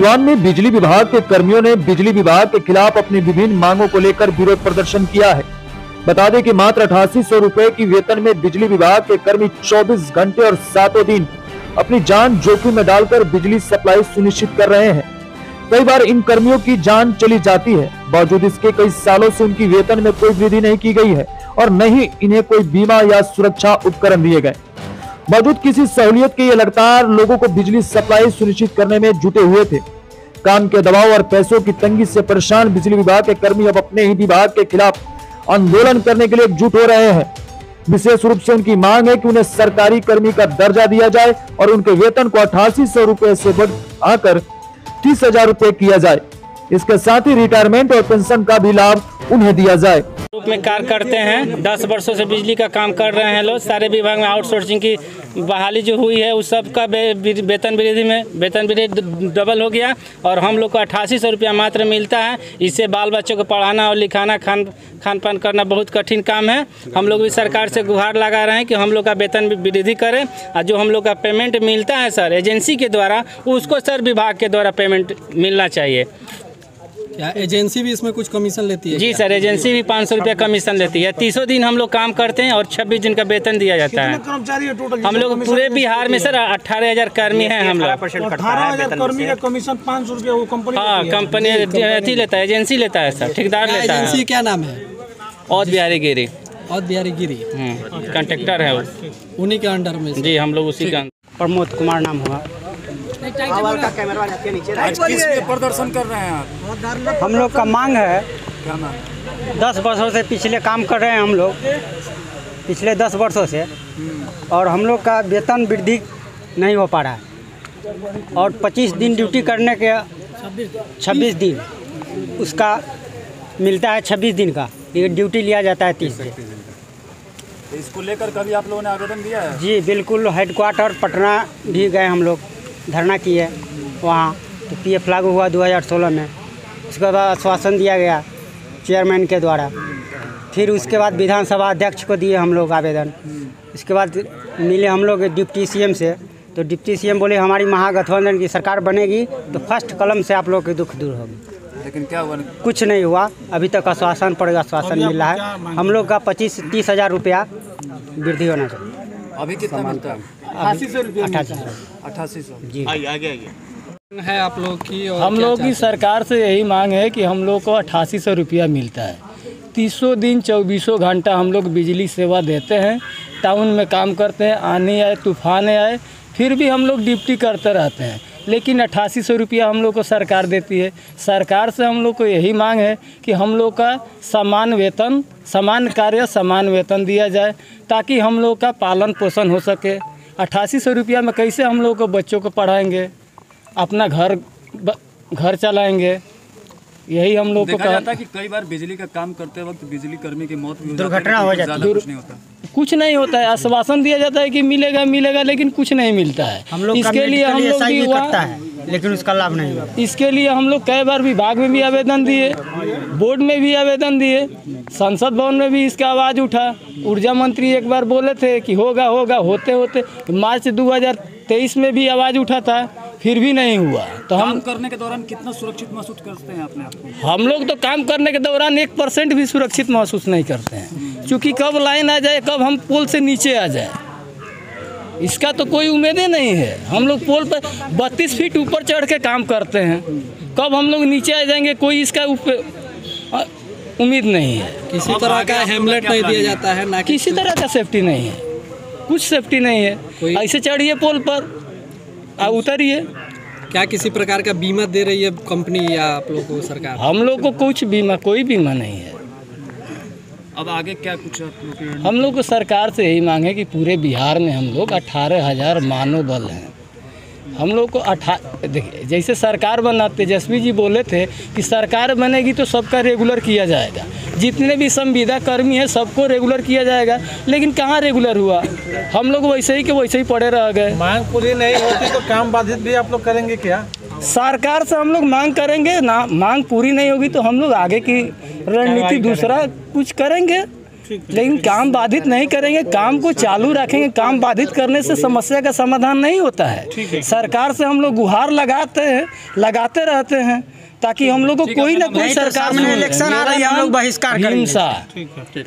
सीवान में बिजली विभाग के कर्मियों ने बिजली विभाग के खिलाफ अपनी विभिन्न मांगों को लेकर विरोध प्रदर्शन किया है। बता दें कि मात्र 8800 रुपए की वेतन में बिजली विभाग के कर्मी 24 घंटे और 7 दिन अपनी जान जोखिम में डालकर बिजली सप्लाई सुनिश्चित कर रहे हैं। कई बार इन कर्मियों की जान चली जाती है, बावजूद इसके कई सालों से उनकी वेतन में कोई वृद्धि नहीं की गई है और न ही इन्हें कोई बीमा या सुरक्षा उपकरण दिए गए। बावजूद किसी सहूलियत के ये लगातार लोगों को बिजली सप्लाई सुनिश्चित करने में जुटे हुए थे। काम के दबाव और पैसों की तंगी से परेशान बिजली विभाग के कर्मी अब अपने ही विभाग के खिलाफ आंदोलन करने के लिए एकजुट हो रहे हैं। विशेष रूप से उनकी मांग है कि उन्हें सरकारी कर्मी का दर्जा दिया जाए और उनके वेतन को 8800 रुपए से बढ़ाकर 30,000 रुपए किया जाए। इसके साथ ही रिटायरमेंट और पेंशन का भी लाभ उन्हें दिया जाए। रूप में कार्य करते हैं, 10 वर्षों से बिजली का काम कर रहे हैं लोग। सारे विभाग में आउटसोर्सिंग की बहाली जो हुई है उस सब का वेतन वृद्धि डबल हो गया और हम लोग को 8800 रुपया मात्र मिलता है। इससे बाल बच्चों को पढ़ाना और लिखाना खान पान करना बहुत कठिन काम है। हम लोग भी सरकार से गुहार लगा रहे हैं कि हम लोग का वेतन वृद्धि करें और जो हम लोग का पेमेंट मिलता है सर एजेंसी के द्वारा, उसको सर विभाग के द्वारा पेमेंट मिलना चाहिए। क्या एजेंसी भी इसमें कुछ कमीशन लेती है? जी सर, एजेंसी भी 500 रुपया कमीशन लेती है। 30 दिन हम लोग काम करते हैं और 26 दिन का वेतन दिया जाता है। कर्मचारी है टोटल? हम लोग पूरे बिहार में सर 18,000 कर्मी हैं हम लोग। 18,000 कर्मी का कमीशन 500 रुपया वो कंपनी? हाँ, कंपनी अथी लेता है, एजेंसी लेता है सर, ठेकेदार लेता है। एजेंसी क्या नाम है? औध बिहारी गिरी। औध बिहारी गिरी कंट्रेक्टर है वो, उन्हीं के अंडर में? जी, हम लोग उसी का। प्रमोद कुमार नाम हुआ। आज किस लिए प्रदर्शन कर रहे हैं आप? हम लोग का मांग है, 10 वर्षों से पिछले काम कर रहे हैं हम लोग, पिछले 10 वर्षों से, और हम लोग का वेतन वृद्धि नहीं हो पा रहा है और 25 दिन ड्यूटी करने के 26 दिन उसका मिलता है। 26 दिन का ये ड्यूटी लिया जाता है 30 दिन। तो इसको लेकर कभी आप लोगों ने आवेदन दिया है? जी बिल्कुल, हेडक्वार्टर पटना भी गए हम लोग, धरना किए वहाँ। तो PF लागू हुआ 2016 में, उसके बाद आश्वासन दिया गया चेयरमैन के द्वारा। फिर उसके बाद विधानसभा अध्यक्ष को दिए हम लोग आवेदन। इसके बाद मिले हम लोग डिप्टी CM से, तो डिप्टी CM बोले हमारी महागठबंधन की सरकार बनेगी तो फर्स्ट कलम से आप लोग के दुख दूर होगी। लेकिन क्या हुआ? कुछ नहीं हुआ अभी तक। आश्वासन पर आश्वासन मिला है। हम लोग का 25-30 हज़ार रुपया वृद्धि होना चाहिए। अभी कितना मिलता है? 8800 जी। आगे है आप लोग की? और हम लोग की सरकार से यही मांग है कि हम लोग को 8800 रुपया मिलता है। 30 दिन 24 घंटा हम लोग बिजली सेवा देते हैं, टाउन में काम करते हैं, आने आए तूफान आए फिर भी हम लोग ड्यूटी करते रहते हैं, लेकिन 8800 रुपया हम लोग को सरकार देती है। सरकार से हम लोग को यही मांग है कि हम लोग का समान वेतन, समान कार्य, समान वेतन दिया जाए ताकि हम लोग का पालन पोषण हो सके। 8800 रुपया में कैसे हम लोग को बच्चों को पढ़ाएंगे, अपना घर चलाएंगे? यही हम लोग को देखा जाता है कि कई बार बिजली का काम करते वक्त बिजली कर्मी की मौत भी दुर्घटना हो जाती है। कुछ नहीं होता है, आश्वासन दिया जाता है कि मिलेगा मिलेगा, लेकिन कुछ नहीं मिलता है। हम लोग इसके लिए हम लोग भी करता है, लेकिन उसका लाभ नहीं हुआ। इसके लिए हम लोग कई बार विभाग में भी आवेदन दिए, बोर्ड में भी आवेदन दिए, संसद भवन में भी इसका आवाज़ उठा। ऊर्जा मंत्री एक बार बोले थे कि होगा होगा, होते होते मार्च 2023 में भी आवाज़ उठा था, फिर भी नहीं हुआ। तो हम करने के दौरान कितना सुरक्षित महसूस करते हैं अपने आप को? हम लोग तो काम करने के दौरान 1% भी सुरक्षित महसूस नहीं करते हैं, क्योंकि कब लाइन आ जाए, कब हम पोल से नीचे आ जाए, इसका तो कोई उम्मीद ही नहीं है। हम लोग पोल पर 32 फीट ऊपर चढ़ के काम करते हैं, कब हम लोग नीचे आ जाएंगे कोई इसका उम्मीद नहीं है। किसी तरह का हेमलेट नहीं दिया जाता है, ना किसी तरह का सेफ्टी नहीं है, कुछ सेफ्टी नहीं है। ऐसे चढ़िए पोल पर उतरिए। क्या किसी प्रकार का बीमा दे रही है कंपनी या आप लोग को सरकार? हम लोग को कुछ बीमा, कोई बीमा नहीं है। अब आगे क्या कुछ हम लोग को सरकार से यही मांग है कि पूरे बिहार में हम लोग 18,000 मानव बल हैं। हम लोग को देखिए, जैसे सरकार बना, तेजस्वी जी बोले थे कि सरकार बनेगी तो सबका रेगुलर किया जाएगा, जितने भी संविदा कर्मी हैं सबको रेगुलर किया जाएगा, लेकिन कहाँ रेगुलर हुआ? हम लोग वैसे ही के वैसे ही पड़े रह गए। मांग पूरी नहीं होती तो काम बाधित भी आप लोग करेंगे क्या? सरकार से हम लोग मांग करेंगे ना, मांग पूरी नहीं होगी तो हम लोग आगे की रणनीति दूसरा कुछ करेंगे। लेकिन काम बाधित नहीं करेंगे, काम को चालू रखेंगे। काम बाधित करने से समस्या का समाधान नहीं होता है। सरकार से हम लोग गुहार लगाते रहते हैं ताकि हम लोग को कोई ना कोई सरकार में इलेक्शन आ रही है, हम लोग बहिष्कार करेंगे। हिंसा